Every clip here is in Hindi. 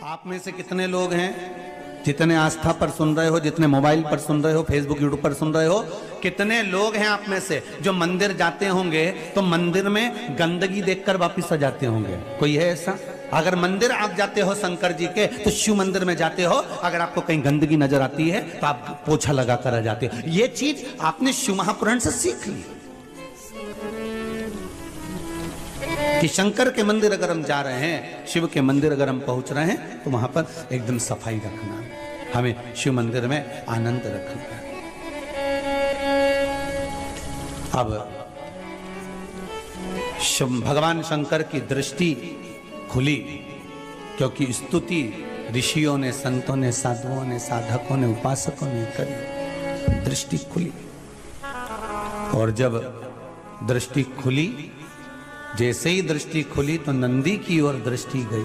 आप में से कितने लोग हैं जितने आस्था पर सुन रहे हो, जितने मोबाइल पर सुन रहे हो, फेसबुक यूट्यूब पर सुन रहे हो, कितने लोग हैं आप में से जो मंदिर जाते होंगे तो मंदिर में गंदगी देखकर वापस आ जाते होंगे? कोई है ऐसा? अगर मंदिर आप जाते हो शंकर जी के तो शिव मंदिर में जाते हो, अगर आपको कहीं गंदगी नजर आती है तो आप पोछा लगा कर आ जाते हो। ये चीज आपने शिव महापुराण से सीख ली कि शंकर के मंदिर अगर हम जा रहे हैं, शिव के मंदिर अगर हम पहुंच रहे हैं तो वहां पर एकदम सफाई रखना, हमें शिव मंदिर में आनंद रखना है। अब भगवान शंकर की दृष्टि खुली क्योंकि स्तुति ऋषियों ने, संतों ने, साधुओं ने, साधकों ने, उपासकों ने करी, दृष्टि खुली। और जब दृष्टि खुली, जैसे ही दृष्टि खुली तो नंदी की ओर दृष्टि गई।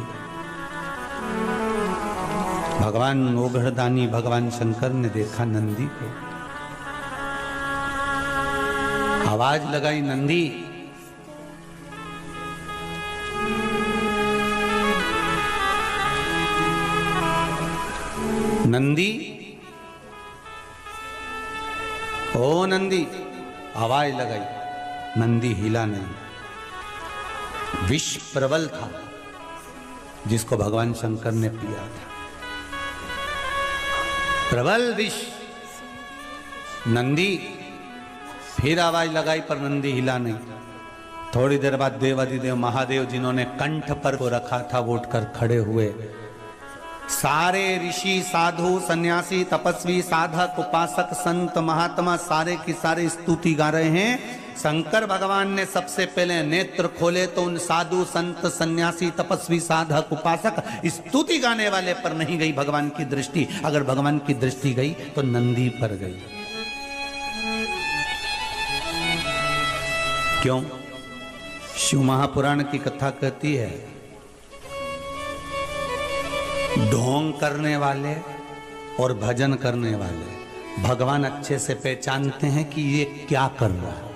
भगवान ओघड़दानी भगवान शंकर ने देखा नंदी को, आवाज लगाई, नंदी। नंदी, ओ नंदी, आवाज लगाई, नंदी हिला नहीं। विष प्रबल था जिसको भगवान शंकर ने पिया था, प्रबल विष। नंदी फिर आवाज लगाई पर नंदी हिला नहीं। थोड़ी देर बाद देवादिदेव महादेव जिन्होंने कंठ पर को रखा था वो उठकर खड़े हुए। सारे ऋषि, साधु, सन्यासी, तपस्वी, साधक, उपासक, संत, महात्मा सारे की सारे स्तुति गा रहे हैं। शंकर भगवान ने सबसे पहले नेत्र खोले तो उन साधु, संत, सन्यासी, तपस्वी, साधक, उपासक, स्तुति गाने वाले पर नहीं गई भगवान की दृष्टि। अगर भगवान की दृष्टि गई तो नंदी पर गई। क्यों? शिव महापुराण की कथा कहती है, ढोंग करने वाले और भजन करने वाले भगवान अच्छे से पहचानते हैं कि ये क्या कर रहा है।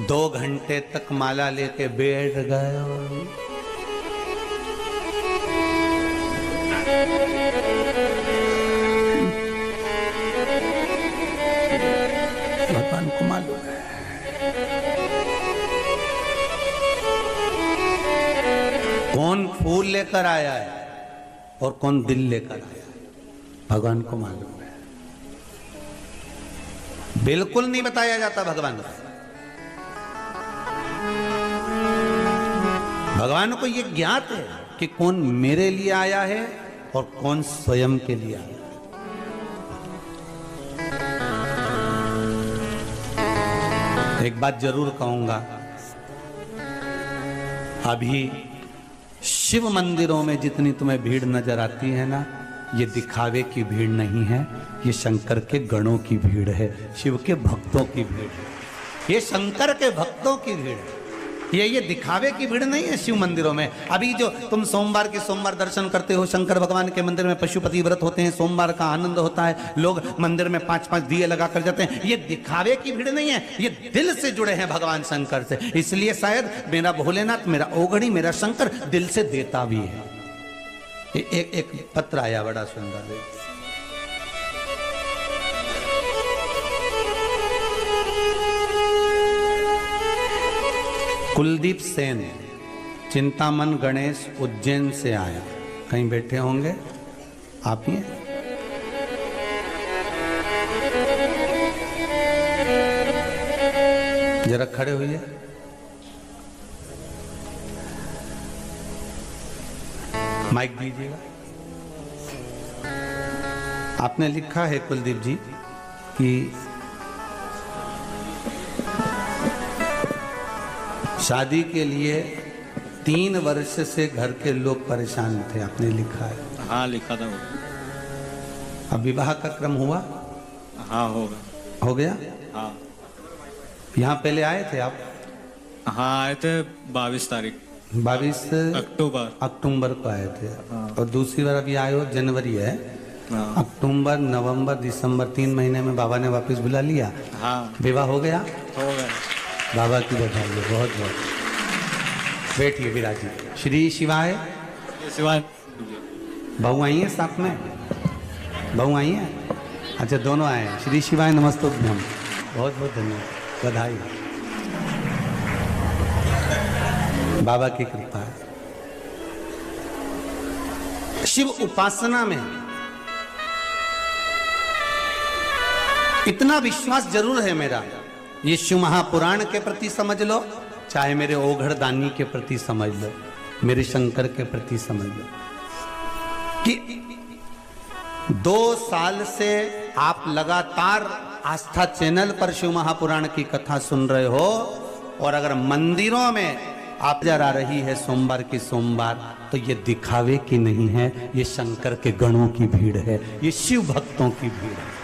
2 घंटे तक माला लेके बैठ गए और भगवान को मालूम है कौन फूल लेकर आया है और कौन दिल लेकर आया है, भगवान को मालूम है। बिल्कुल नहीं बताया जाता भगवान को। भगवान को यह ज्ञात है कि कौन मेरे लिए आया है और कौन स्वयं के लिए आया है। एक बात जरूर कहूंगा, अभी शिव मंदिरों में जितनी तुम्हें भीड़ नजर आती है ना, ये दिखावे की भीड़ नहीं है, ये शंकर के गणों की भीड़ है, शिव के भक्तों की भीड़ है, ये शंकर के भक्तों की भीड़ है। ये दिखावे की भीड़ नहीं है शिव मंदिरों में। अभी जो तुम सोमवार के सोमवार दर्शन करते हो, शंकर भगवान के मंदिर में पशुपति व्रत होते हैं, सोमवार का आनंद होता है, लोग मंदिर में 5-5 दिए लगा कर जाते हैं, ये दिखावे की भीड़ नहीं है, ये दिल से जुड़े हैं भगवान शंकर से। इसलिए शायद मेरा भोलेनाथ, मेरा ओघड़ी, मेरा शंकर दिल से देता भी है। एक पत्र आया बड़ा सुंदर, कुलदीप सेन, चिंतामन गणेश, उज्जैन से आया। कहीं बैठे होंगे आप ही? जरा खड़े होइए। माइक दीजिएगा। आपने लिखा है कुलदीप जी कि शादी के लिए 3 वर्ष से घर के लोग परेशान थे, आपने लिखा है। हाँ, लिखा था वो। अब विवाह का क्रम हुआ? हाँ, होगा। हो गया? हाँ। यहाँ पहले आए थे आप? हाँ, आए थे 22 तारीख, 22 अक्टूबर को आए थे। हाँ। और दूसरी बार अभी आए हो, जनवरी है। हाँ। अक्टूबर, नवंबर, दिसंबर 3 महीने में बाबा ने वापस बुला लिया। हाँ, विवाह हो गया? हो गया। बाबा की बधाई, बहुत बहुत। बैठिए विराजिए। श्री शिवाय शिवाय। बहू आई है साथ में? बहू आई है? अच्छा, दोनों आए हैं। श्री शिवाय नमस्तुभ्यम। बहुत बहुत धन्यवाद, बधाई। बाबा की कृपा है। शिव उपासना में इतना विश्वास जरूर है मेरा, ये शिव महापुराण के प्रति समझ लो, चाहे मेरे ओघड़ दानी के प्रति समझ लो, मेरे शंकर के प्रति समझ लो, कि 2 साल से आप लगातार आस्था चैनल पर शिव महापुराण की कथा सुन रहे हो, और अगर मंदिरों में आप नजर आ रही है सोमवार की सोमवार, तो ये दिखावे की नहीं है, ये शंकर के गणों की भीड़ है, ये शिव भक्तों की भीड़ है।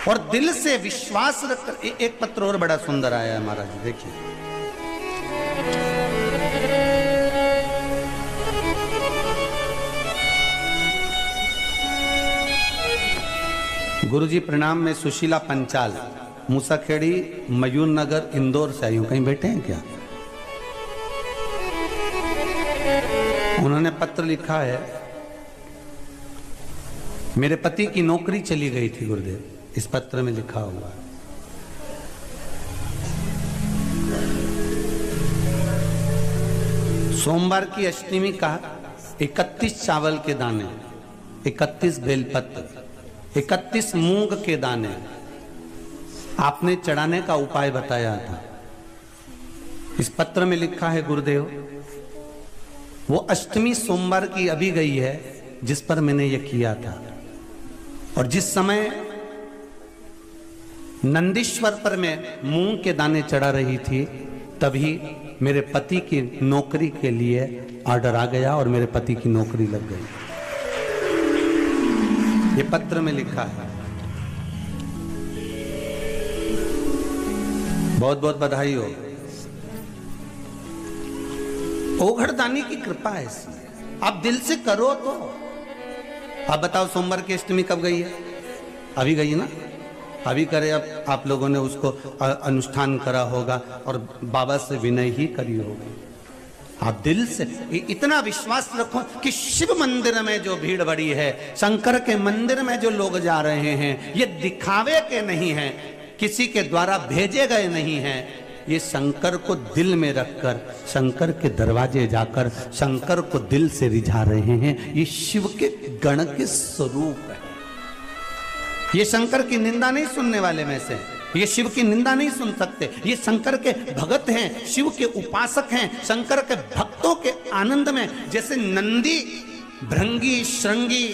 और दिल से विश्वास रखकर एक पत्र और बड़ा सुंदर आया है महाराज, देखिए। गुरुजी प्रणाम, में सुशीला पंचाल, मूसाखेड़ी, मयूर नगर, इंदौर से आई हूं। कहीं बैठे हैं क्या? उन्होंने पत्र लिखा है, मेरे पति की नौकरी चली गई थी गुरुदेव। इस पत्र में लिखा हुआ है, सोमवार की अष्टमी का 31 चावल के दाने, 31 बेलपत्र, 31 मूंग के दाने आपने चढ़ाने का उपाय बताया था। इस पत्र में लिखा है गुरुदेव, वो अष्टमी सोमवार की अभी गई है जिस पर मैंने ये किया था, और जिस समय नंदीश्वर पर मैं मूंग के दाने चढ़ा रही थी, तभी मेरे पति की नौकरी के लिए ऑर्डर आ गया और मेरे पति की नौकरी लग गई। ये पत्र में लिखा है। बहुत बहुत बधाई हो। ओघड़दानी की कृपा है इसमें, आप दिल से करो तो। आप बताओ, सोमवार की अष्टमी कब गई है? अभी गई ना? अभी करे, अब आप लोगों ने उसको अनुष्ठान करा होगा और बाबा से विनय ही करी होगी। आप दिल से इतना विश्वास रखो कि शिव मंदिर में जो भीड़ बड़ी है, शंकर के मंदिर में जो लोग जा रहे हैं, ये दिखावे के नहीं हैं, किसी के द्वारा भेजे गए नहीं हैं, ये शंकर को दिल में रखकर, शंकर के दरवाजे जाकर शंकर को दिल से रिझा रहे हैं। ये शिव के गण के स्वरूप है। ये शंकर की निंदा नहीं सुनने वाले में से, ये शिव की निंदा नहीं सुन सकते। ये शंकर के भगत हैं, शिव के उपासक हैं, शंकर के भक्तों के आनंद में, जैसे नंदी, भृंगी, श्रृंगी,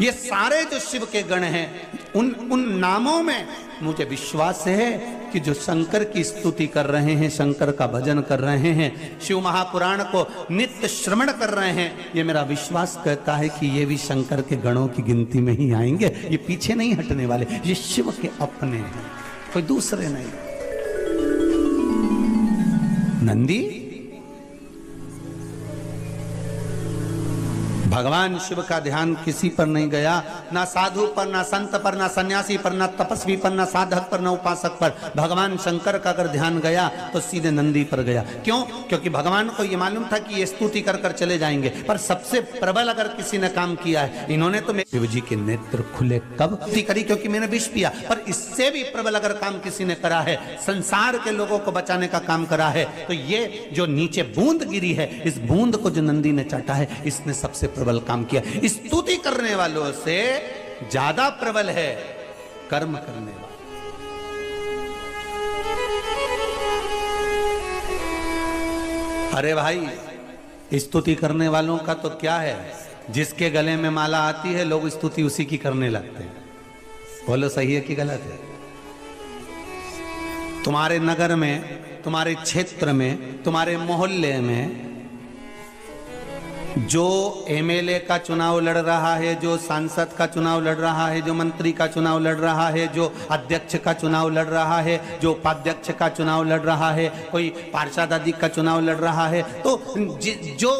ये सारे जो शिव के गण हैं, उन नामों में मुझे विश्वास है कि जो शंकर की स्तुति कर रहे हैं, शंकर का भजन कर रहे हैं, शिव महापुराण को नित्य श्रवण कर रहे हैं, ये मेरा विश्वास कहता है कि ये भी शंकर के गणों की गिनती में ही आएंगे। ये पीछे नहीं हटने वाले, ये शिव के अपने हैं, कोई दूसरे नहीं। नंदी भगवान शिव का ध्यान किसी पर नहीं गया, ना साधु पर, ना संत पर, ना सन्यासी पर, ना तपस्वी पर, ना साधक पर, ना उपासक पर। भगवान शंकर का अगर ध्यान गया तो सीधे नंदी पर गया। क्यों? क्योंकि भगवान को यह मालूम था कि ये स्तुति कर कर चले जाएंगे, पर सबसे प्रबल अगर किसी ने काम किया है, इन्होंने तो शिव जी के नेत्र खुले कब करी, क्योंकि मैंने विष पिया, पर इससे भी प्रबल अगर काम किसी ने करा है, संसार के लोगों को बचाने का काम करा है, तो ये जो नीचे बूंद गिरी है, इस बूंद को जो नंदी ने चाटा है, इसने सबसे प्रबल काम किया। स्तुति करने वालों से ज्यादा प्रबल है कर्म करने वाला। अरे भाई, स्तुति करने वालों का तो क्या है, जिसके गले में माला आती है लोग स्तुति उसी की करने लगते हैं। बोलो सही है कि गलत है? तुम्हारे नगर में, तुम्हारे क्षेत्र में, तुम्हारे मोहल्ले में जो एमएलए का चुनाव लड़ रहा है, जो सांसद का चुनाव लड़ रहा है, जो मंत्री का चुनाव लड़ रहा है, जो अध्यक्ष का चुनाव लड़ रहा है, जो उपाध्यक्ष का चुनाव लड़ रहा है, कोई पार्षद आदि का चुनाव लड़ रहा है, तो जो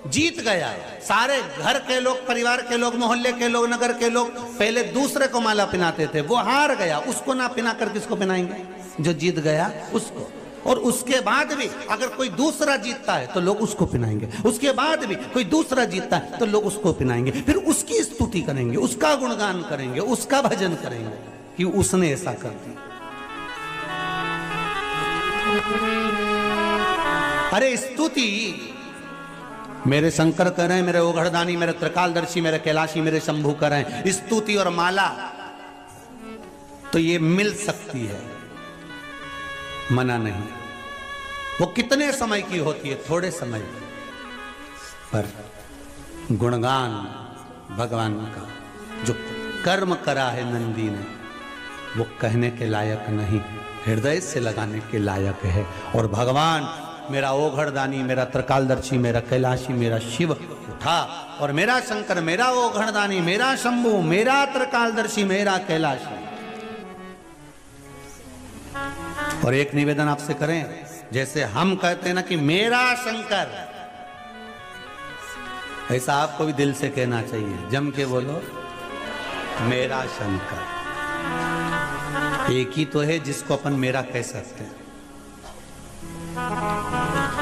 जीत गया, सारे घर के लोग, परिवार के लोग, मोहल्ले के लोग, नगर के लोग पहले दूसरे को माला पहनाते थे, वो हार गया, उसको ना पहना कर किसको पहनाएंगे? जो जीत गया उसको। और उसके बाद भी अगर कोई दूसरा जीतता है तो लोग उसको पिनाएंगे, उसके बाद भी कोई दूसरा जीतता है तो लोग उसको पिनाएंगे, फिर उसकी स्तुति करेंगे, उसका गुणगान करेंगे, उसका भजन करेंगे कि उसने ऐसा कर दिया। अरे स्तुति मेरे शंकर कर रहे हैं, मेरे ओघड़दानी, मेरे त्रिकालदर्शी, मेरे कैलाशी, मेरे शंभू कर रहे हैं। स्तुति और माला तो ये मिल सकती है, मना नहीं। वो कितने समय की होती है? थोड़े समय की। पर गुणगान भगवान का जो कर्म करा है नंदी ने, वो कहने के लायक नहीं, हृदय से लगाने के लायक है। और भगवान मेरा ओघड़दानी, मेरा त्रिकालदर्शी, मेरा कैलाशी, मेरा शिव उठा, और मेरा शंकर, मेरा ओघड़दानी, मेरा शंभू, मेरा त्रिकालदर्शी, मेरा कैलाशी। और एक निवेदन आपसे करें, जैसे हम कहते हैं ना कि मेरा शंकर, ऐसा आपको भी दिल से कहना चाहिए। जम के बोलो मेरा शंकर। एक ही तो है जिसको अपन मेरा कह सकते हैं,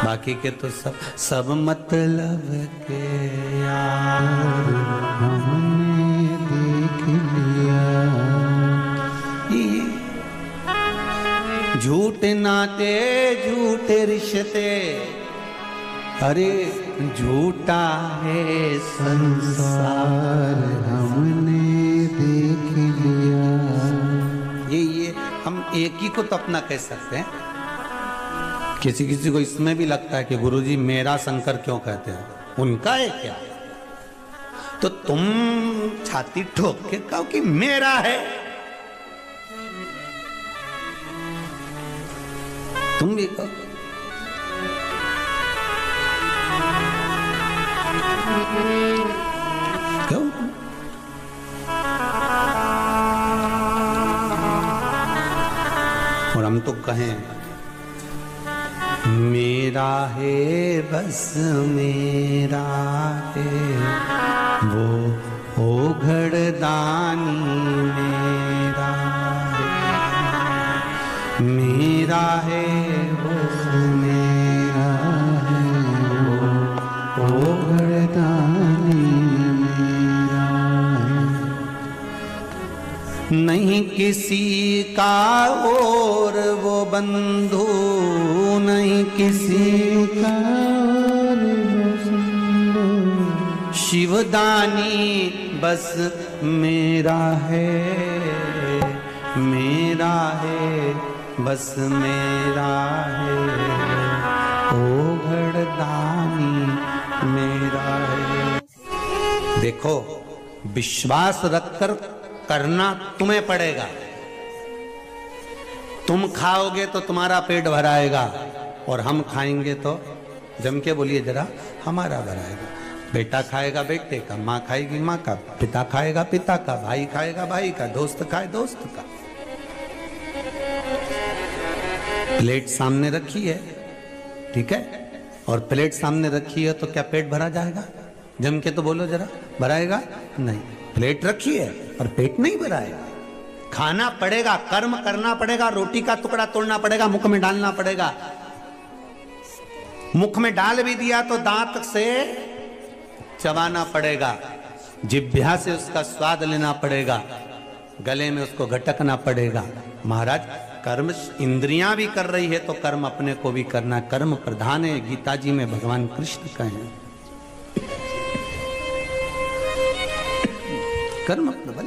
बाकी के तो सब मतलब के यार हमने देख लिया। झूठे नाते झूठे रिश्ते, अरे झूठा है संसार हमने देख लिया। ये हम एक ही को तो अपना कह सकते हैं। किसी किसी को इसमें भी लगता है कि गुरुजी मेरा शंकर क्यों कहते हैं, उनका है क्या? तो तुम छाती ठोक के कहो कि मेरा है। तुम भी कहो। क्यों? और हम तो कहें मेरा है बस मेरा है वो ओघड़दानी, मेरा है, मेरा है बस मेरा है वो ओघड़दानी, मेरा है। नहीं किसी का और वो बंधु, नहीं किसी का और वो बंधु, शिवदानी बस मेरा है, मेरा है बस मेरा है, ओघड़दानी मेरा है। देखो, विश्वास रखकर करना तुम्हें पड़ेगा। तुम खाओगे तो तुम्हारा पेट भराएगा, और हम खाएंगे तो जम के बोलिए जरा हमारा भराएगा। बेटा खाएगा बेटे का, माँ खाएगी माँ का, पिता खाएगा पिता का, भाई खाएगा भाई का, दोस्त खाए दोस्त का। प्लेट सामने रखी है, ठीक है, और प्लेट सामने रखी है तो क्या पेट भरा जाएगा? जम के तो बोलो जरा, भराएगा नहीं। प्लेट रखी है और पेट नहीं भराएगा। खाना पड़ेगा, कर्म करना पड़ेगा, रोटी का टुकड़ा तोड़ना पड़ेगा, मुख में डालना पड़ेगा। मुख में डाल भी दिया तो दांत से चबाना पड़ेगा, जिह्वा से उसका स्वाद लेना पड़ेगा, गले में उसको घटकना पड़ेगा। महाराज, कर्म इंद्रियां भी कर रही है तो कर्म अपने को भी करना। कर्म प्रधान है, गीता जी में भगवान कृष्ण कहे कर्म प्रबल।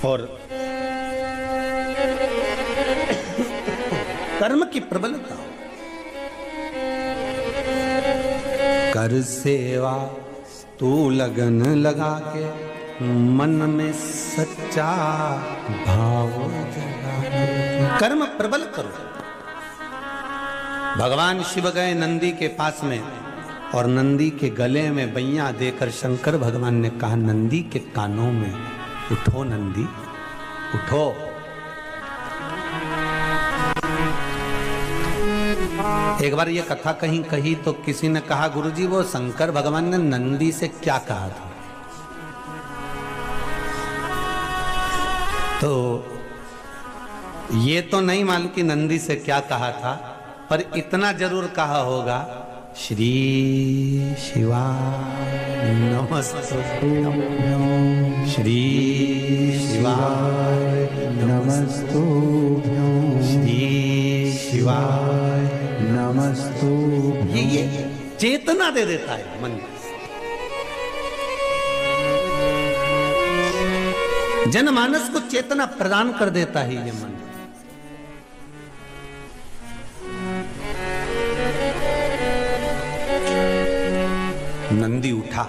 और कर्म की प्रबलता, कर सेवा तू लगन लगा के, मन में सच्चा भाव जगा के। कर्म प्रबल करो। भगवान शिव गए नंदी के पास में, और नंदी के गले में बैया देकर शंकर भगवान ने कहा नंदी के कानों में, उठो नंदी उठो। एक बार ये कथा कहीं कही तो किसी ने कहा गुरुजी वो शंकर भगवान ने नंदी से क्या कहा था? तो ये तो नहीं मालूम कि नंदी से क्या कहा था, पर इतना जरूर कहा होगा, श्री शिवाय नमस्तुभ्यं, श्री शिवाय नमस्तुभ्यं, श्री शिवाय नमस्तुभ्यं। ये चेतना दे देता है मन में। जनमानस को चेतना प्रदान कर देता है ये मन। नंदी उठा,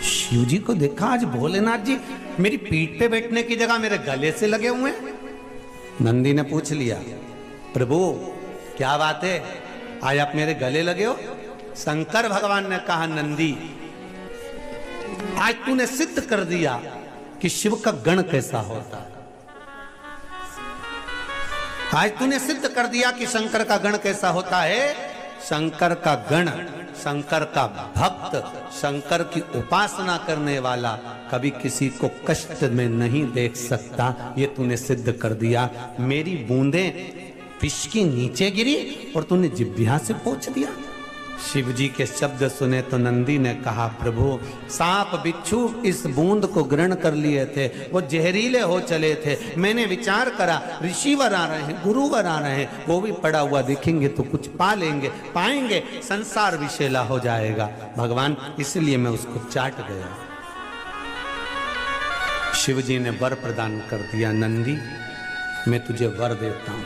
शिव जी को देखा, आज भोलेनाथ जी मेरी पीठ पे बैठने की जगह मेरे गले से लगे हुए हैं। नंदी ने पूछ लिया, प्रभु क्या बात है, आज आप मेरे गले लगे हो? शंकर भगवान ने कहा, नंदी आज तूने सिद्ध कर दिया कि शिव का गण कैसा होता है। आज तूने सिद्ध कर दिया कि शंकर का गण कैसा होता है। शंकर का गण, शंकर का भक्त, शंकर की उपासना करने वाला कभी किसी को कष्ट में नहीं देख सकता। ये तूने सिद्ध कर दिया। मेरी बूंदें विष की नीचे गिरी और तूने जिह्वा से पोंछ दिया। शिव जी के शब्द सुने तो नंदी ने कहा, प्रभु सांप बिच्छू इस बूंद को ग्रहण कर लिए थे, वो जहरीले हो चले थे। मैंने विचार करा ऋषिवर आ रहे हैं, गुरुवर आ रहे हैं, वो भी पड़ा हुआ दिखेंगे तो कुछ पा लेंगे, पाएंगे, संसार विषैला हो जाएगा भगवान, इसलिए मैं उसको चाट गया। शिव जी ने वर प्रदान कर दिया, नंदी मैं तुझे वर देता हूं,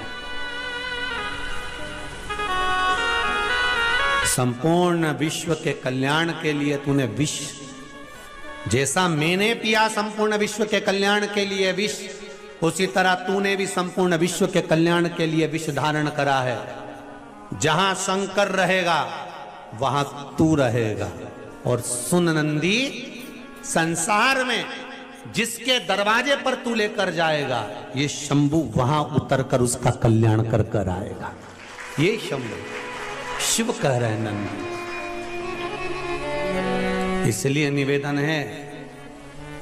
संपूर्ण विश्व के कल्याण के लिए तूने विष, जैसा मैंने पिया संपूर्ण विश्व के कल्याण के लिए विष, उसी तरह तूने भी संपूर्ण विश्व के कल्याण के लिए विष धारण करा है। जहां शंकर रहेगा वहां तू रहेगा। और सुन नंदी, संसार में जिसके दरवाजे पर तू लेकर जाएगा, ये शंभु वहां उतरकर उसका कल्याण कर कर आएगा। ये शंभु शिव कह रहे हैं नंदी। इसलिए निवेदन है,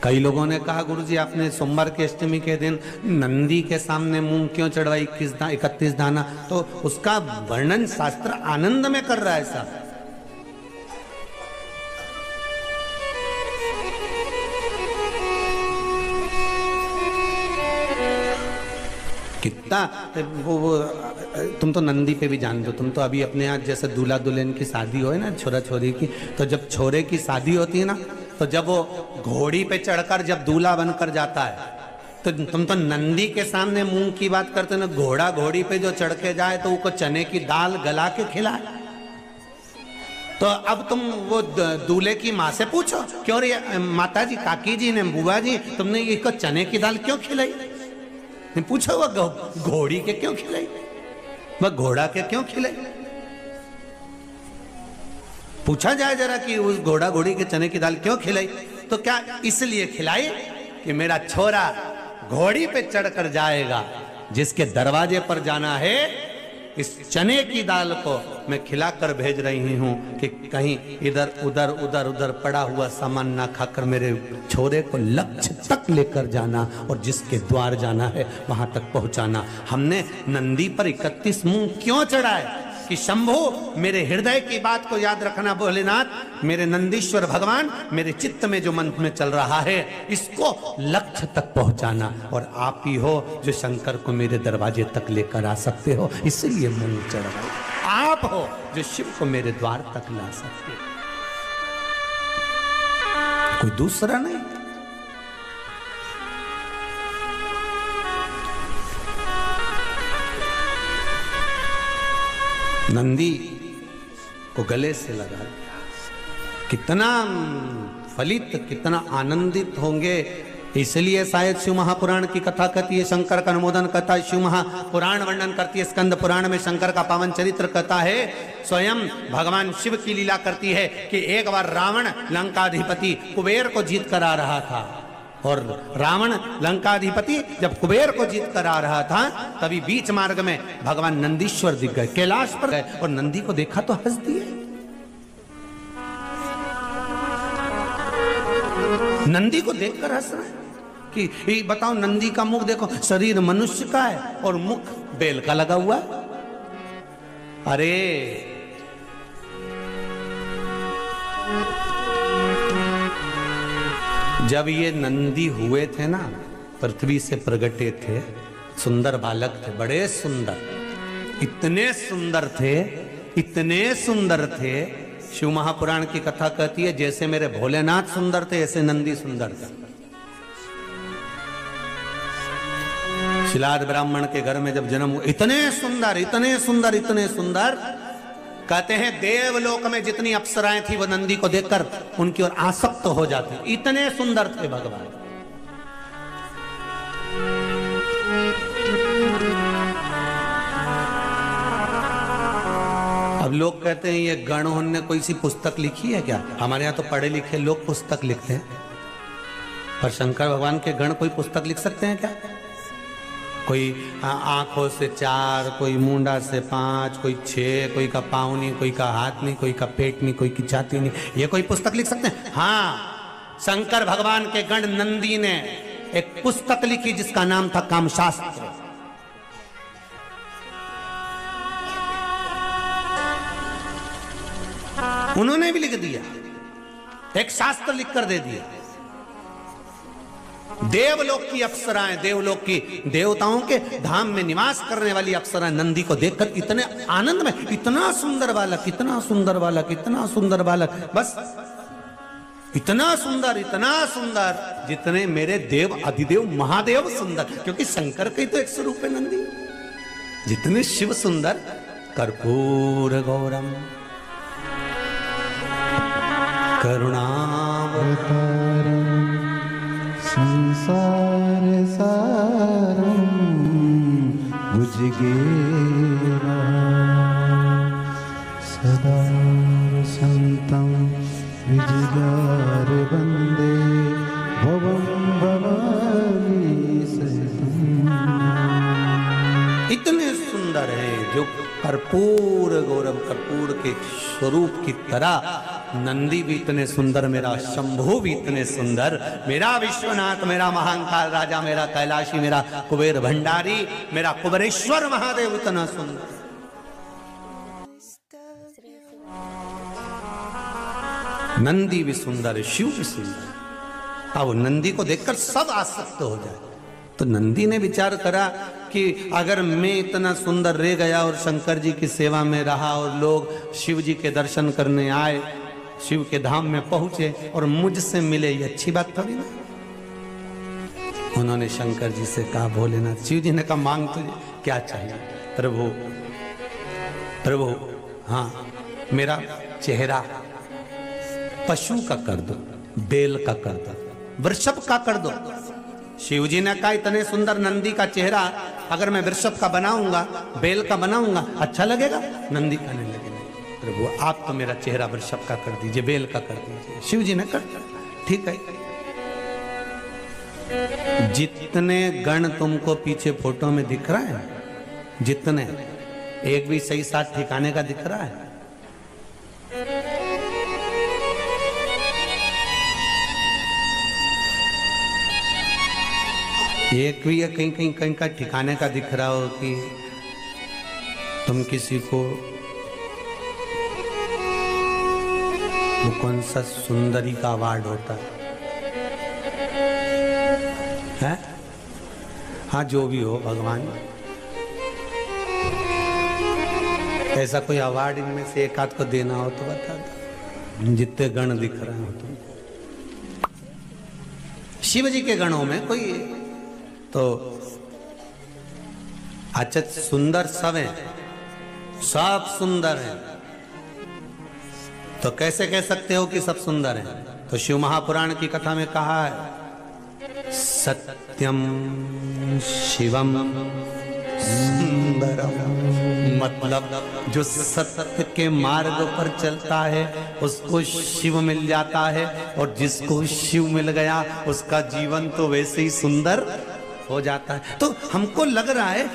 कई लोगों ने कहा, गुरुजी आपने सोमवार की अष्टमी के दिन नंदी के सामने मूंग क्यों चढ़वाई 31 दाना? तो उसका वर्णन शास्त्र आनंद में कर रहा है साहब। कितना वो तुम तो नंदी पे भी जान दो। तुम तो अभी अपने यहाँ जैसे दूल्हा दुल्हन की शादी हो ना, छोरा छोरी की, तो जब छोरे की शादी होती है ना, तो जब वो घोड़ी पे चढ़कर जब दूल्हा बनकर जाता है, तो तुम तो नंदी के सामने मूंग की बात करते हो ना। घोड़ा घोड़ी पे जो चढ़ के जाए तो उसको चने की दाल गला के खिलाए। तो अब तुम वो दूल्हे की माँ से पूछो, क्यों रे माता जी, काकी जी ने, बुआ जी, तुमने इसको चने की दाल क्यों खिलाई? पूछो वो घोड़ी के क्यों खिलाई, वह घोड़ा के क्यों खिलाई? पूछा जाए जरा कि उस घोड़ा घोड़ी के चने की दाल क्यों खिलाई? तो क्या इसलिए खिलाई कि मेरा छोरा घोड़ी पे चढ़कर जाएगा, जिसके दरवाजे पर जाना है, इस चने की दाल को मैं खिलाकर भेज रही हूं कि कहीं इधर उधर उधर उधर पड़ा हुआ सामान ना खाकर मेरे छोरे को लक्ष्य तक लेकर जाना और जिसके द्वार जाना है वहां तक पहुंचाना। हमने नंदी पर 31 मूंग क्यों चढ़ाए? कि शंभो मेरे हृदय की बात को याद रखना भोलेनाथ, मेरे नंदीश्वर भगवान, मेरे चित्त में जो मन में चल रहा है इसको लक्ष्य तक पहुंचाना। और आप ही हो जो शंकर को मेरे दरवाजे तक लेकर आ सकते हो, इसलिए मूंग चढ़ाई। आप हो जो शिव को मेरे द्वार तक ला सकते हो, कोई दूसरा नहीं। नंदी को गले से लगा दिया। कितना फलित, कितना आनंदित होंगे। इसलिए शायद शिव महापुराण की कथा कहती है, शंकर का अनुमोदन कहता है, शिव महापुराण वर्णन करती है, स्कंद पुराण में शंकर का पावन चरित्र कहता है। स्वयं भगवान शिव की लीला करती है कि एक बार रावण लंकाधिपति कुबेर को जीत कर आ रहा था, और रावण लंकाधिपति जब कुबेर को जीत कर आ रहा था, तभी बीच मार्ग में भगवान नंदीश्वर दिख गए, कैलाश पर गए, और नंदी को देखा तो हंस दिए। नंदी को देखकर हंस रहे। कि ये बताओ, नंदी का मुख देखो, शरीर मनुष्य का है और मुख बेल का लगा हुआ है। अरे जब ये नंदी हुए थे ना, पृथ्वी से प्रगटे थे, सुंदर बालक थे, बड़े सुंदर, इतने सुंदर थे, इतने सुंदर थे। शिव महापुराण की कथा कहती है जैसे मेरे भोलेनाथ सुंदर थे ऐसे नंदी सुंदर थे। शिलाद ब्राह्मण के घर में जब जन्म हुआ, इतने सुंदर, इतने सुंदर, इतने सुंदर, कहते हैं देवलोक में जितनी अप्सराएं थी वो नंदी को देखकर उनकी ओर आसक्त हो जाती, इतने सुंदर थे भगवान। अब लोग कहते हैं ये गणों ने कोई सी पुस्तक लिखी है क्या? हमारे यहाँ तो पढ़े लिखे लोग पुस्तक लिखते हैं, पर शंकर भगवान के गण कोई पुस्तक लिख सकते हैं क्या? कोई आंखों से 4, कोई मुंडा से 5, कोई 6, कोई का पाँव नहीं, कोई का हाथ नहीं, कोई का पेट नहीं, कोई की छाती नहीं, ये कोई पुस्तक लिख सकते हैं? हाँ, शंकर भगवान के गण नंदी ने एक पुस्तक लिखी जिसका नाम था कामशास्त्र। उन्होंने भी लिख दिया, एक शास्त्र लिखकर दे दिया। देवलोक की अप्सराएं, देवलोक की देवताओं के धाम में निवास करने वाली अप्सराएं नंदी को देखकर इतने आनंद में, इतना सुंदर बालक, इतना सुंदर बालक, इतना सुंदर बालक, बस इतना सुंदर जितने मेरे देव अधिदेव महादेव सुंदर, क्योंकि शंकर का ही तो एक स्वरूप है नंदी। जितने शिव सुंदर, कर्पूर गौरम करुणावतारम संसार सारम भुजगेरा सदा संतम विजयार वंदे भवम भवानी सहितम। इतने सुंदर है जो कर्पूर गौरम, कर्पूर के स्वरूप की तरह नंदी भी इतने सुंदर, मेरा शंभु भी इतने सुंदर, मेरा विश्वनाथ, मेरा महाकाल राजा, मेरा कैलाशी, मेरा कुबेर भंडारी, मेरा कुबेरेश्वर महादेव इतना सुंदर। नंदी भी सुंदर है, शिव भी सुंदर। अब नंदी को देखकर सब आसक्त हो जाए। तो नंदी ने विचार करा कि अगर मैं इतना सुंदर रह गया और शंकर जी की सेवा में रहा और लोग शिव जी के दर्शन करने आए, शिव के धाम में पहुंचे और मुझसे मिले, ये अच्छी बात थोड़ी ना। उन्होंने शंकर जी से कहा, भोलेनाथ, शिव जी ने कहा मांग तुझे क्या चाहिए? प्रभु, प्रभु, हाँ, मेरा चेहरा पशु का कर दो, बैल का कर दो, वृषभ का कर दो। शिव जी ने कहा इतने सुंदर नंदी का चेहरा अगर मैं वृषभ का बनाऊंगा, बैल का बनाऊंगा, अच्छा लगेगा? नंदी कहने लगे, प्रभु आप तो मेरा चेहरा वृषभ का कर दीजिए, बैल का कर दीजिए। शिव जी ने कर दिया, ठीक है। जितने गण तुमको पीछे फोटो में दिख रहा है, जितने, एक भी सही साथ ठिकाने का दिख रहा है? एक भी या कहीं का ठिकाने का दिख रहा हो कि तुम किसी को, वो कौन सा सुंदरी का अवार्ड होता है? हाँ, जो भी हो भगवान, ऐसा कोई अवार्ड इनमें से एक आध को देना हो तो बता दो, जितने गण दिख रहे हो तुम। शिव जी के गणों में कोई तो अच्छा सुंदर सब है, सब सुंदर है, तो कैसे कह सकते हो कि सब सुंदर हैं? तो शिव महापुराण की कथा में कहा है, सत्यम शिवम सुंदरम, मतलब जो सत्य के मार्ग पर चलता है उसको शिव मिल जाता है, और जिसको शिव मिल गया उसका जीवन तो वैसे ही सुंदर हो जाता है। तो हमको लग रहा है